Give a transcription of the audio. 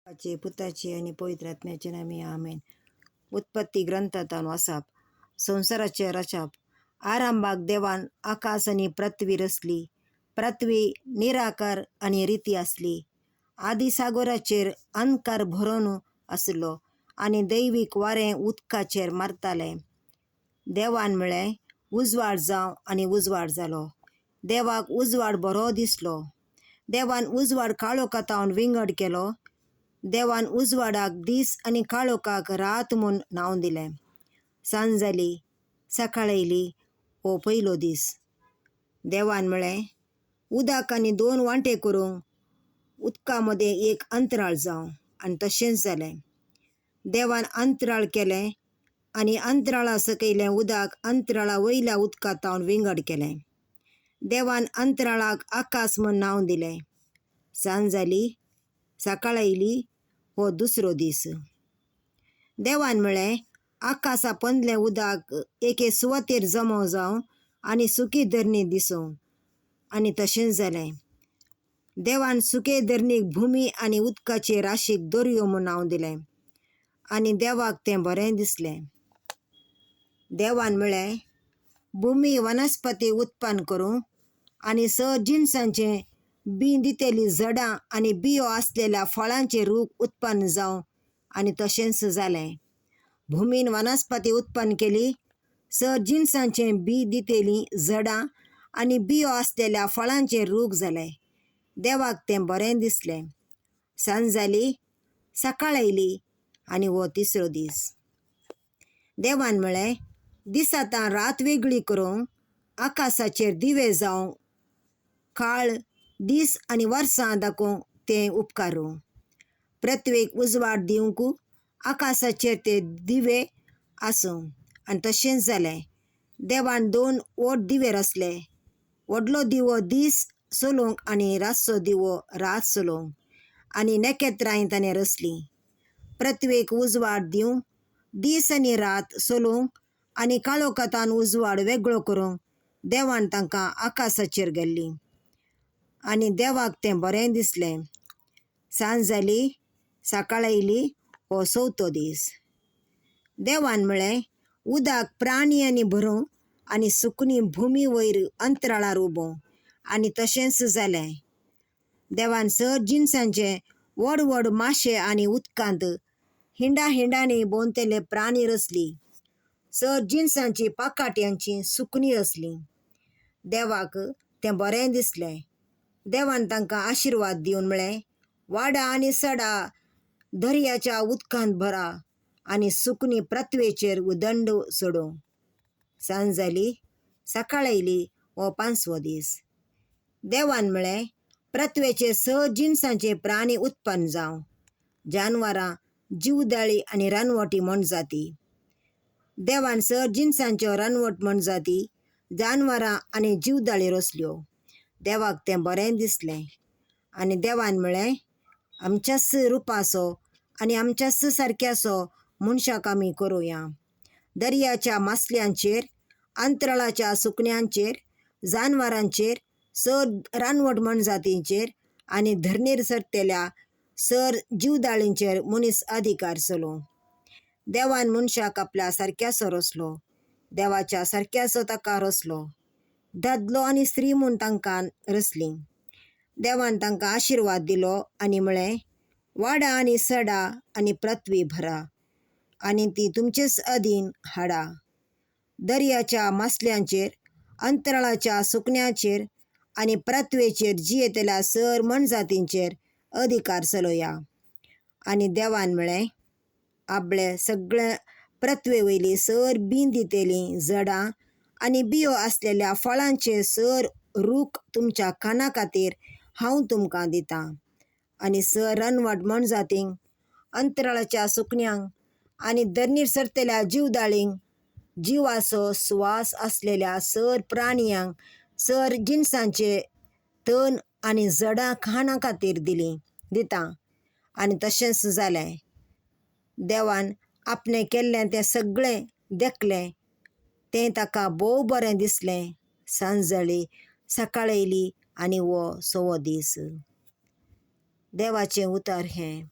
पिताचे पुताचे आणि पवित्र आत्म्याचे नामे आमेन. उत्पत्ती ग्रंथांतून वाचप. संसाराचे रचप. आरंभाक देवान आकाश आणि पृथ्वी रचली. पृथ्वी निराकार आणि रिती असली. आदी सागराचेर अंधकार भरून असलो आणि दैवीक वारें उदकाचेर मारतालें. देवान म्हळें, उजवाड जावं, आणि उजवाड जालो. देवाक उजवाड बरो दिसलो. देवान उजवाड काळोखांतून विंगड केलो. देवान उजवाडाक दीस आणि काळोखाक रात म्हूण नांव दिलें. सांज जाली, सकाळ येयली, हो पयलो दीस. देवान म्हळें, उदक आनी 2 वांटे करूंक, उदका मदें एक अंतराळ जावं, आनी तशेंच जालें. देवान अंतराळ केलें आनी अंतराळा सकयलें उदक अंतराळा वयल्या उदकांतून विंगड केलें. देवान अंतराळाक आकाश म्हूण नांव दिलें. सांज जाली, सकाळ येयली, हो दुसरो दीस. देवान म्हळें, आकाशा पंदलें उदक एके सुवातेर जमो जावं आनी सुकी धरणी दिसूं, आनी तशेंच जालें. देवान सुके धरणीक भुमी आनी उदकाचे राशीक दर्यो म्हूण नांव दिलें, आनी देवाक तें बरें दिसलें. देवान म्हळें, भुमी वनस्पती उत्पन्न करूं आनी जिनसांचें बी दितेलीं झाडां आनी बियो आसलेल्या फळांचें रूख उत्पन्न जावं, आनी तशेंच जालें. भुमीन वनस्पती उत्पन्न केली, जिनसांचें बी दितेलीं झाडां आनी बियो आसलेल्या फळांचें रूख जालें. देवाक तें बरें दिसलें. सांज जाली, सकाळ येयली, आनी हो तिसरो दीस. देवान म्हळें, दिसांतां रात वेगळी करूंक, आकाशाचेर दिवे जावं, काळ, दीस आनी वर्सां दाखोवंक तें उपकारूं. पृथ्वीक उजवाड दिवंक आकाशाचेर ते दिवे आसूं, आनी तशेंच जालें. देवान 2 व्हड दिवे रचले, व्हडलो दिवो दीस चलोवंक आनी रातचो दिवो रात चलोवंक, आनी नखेत्रांय ताणें रचलीं. पृथ्वीक उजवाड दिवंक, दीस आनी रात चलोवंक, आनी काळोखांतून उजवाड वेगळो करूंक देवान तांकां आकाशाचेर घालीं, आनी देवाक तें बरें दिसलें. सांज जाली, सकाळ येयली, हो चवथो दीस. देवान म्हळें, उदक प्राणी आनी भरूं आनी सुकणीं भुमी वयर अंतराळार उबोवं, आनी तशेंच जालें. देवान जिनसांचे व्हड व्हड माशे आनी उदकांत हिंडांनी भोंवतले प्राणी रचली. जिनसांची पाकाट्यांची सुकणीं रचलीं. देवाक तें बरें दिसलें. देवान तांकां आशिर्वाद दिवन म्हळें, वाडा आनी सडा, दर्याच्या उदकांत भरा, आनी सुकणीं पृथ्वेचेर उदंड सोडूं. सांज जाली, सकाळ येयली, हो 5वो दीस. देवान म्हळें, पृथ्वेचेर जिनसांचे प्राणी उत्पन्न जावं, जानवरां, जीवदाळी आनी रानवटी म्हण जाती. देवान जिनसांच्यो रानवट म्हण जाती, जानवरां आनी जीवदाळी रचल्यो. देवाक तें बरें दिसलें. आनी देवान म्हळें, आमच्याच रुपाचो आनी आमच्याच सारक्याचो मनशाक आमी करुया. दर्याच्या मासल्यांचेर, अंतराळाच्या सुकण्यांचेर, जानवरांचेर, रानवट म्हण जातींचेर आनी धरणीर चरतल्या जीवदाळींचेर मनीस अधिकार चलोवं. देवान मनशाक आपल्या सारक्याचो रचलो. देवाच्या सारक्याचो ताका रचलो. दादलो आनी स्त्री म्हूण तांकां रचलीं. देवान तांकां आशिर्वाद दिलो आनी म्हळें, वाडा आनी सडा आनी पृथ्वी भरा, आनी ती तुमचेच अधीन हाडा. दर्याच्या मासल्यांचेर, अंतराळाच्या सुकण्यांचेर आनी पृथ्वेचेर जियेतल्या म्हण जातींचेर अधिकार चलोवया. आनी देवान म्हळें, आपले सगळे पृथ्वे वयली बीं दितेलीं झाडां आनी बियो आसलेल्या फळांचे रूख तुमच्या खाणा खातीर हांव तुमकां दितां. आनी रानवट म्हण जातींक, अंतराळाच्या सुकण्यांक आनी धरणीर सरतल्या जीवदाळींक, जिवाचो स्वास आसलेल्या प्राणयांक, जिनसांचे तण आनी झाडां खाणा खातीर दितां, आनी तशेंच जालें. देवान आपणें केल्लें तें सगळें देखलें. तें ताका भोव बरें दिसलें. सांज जाली, सकाळ येयली, आनी हो 6वो दीस. देवाचें उतर हें.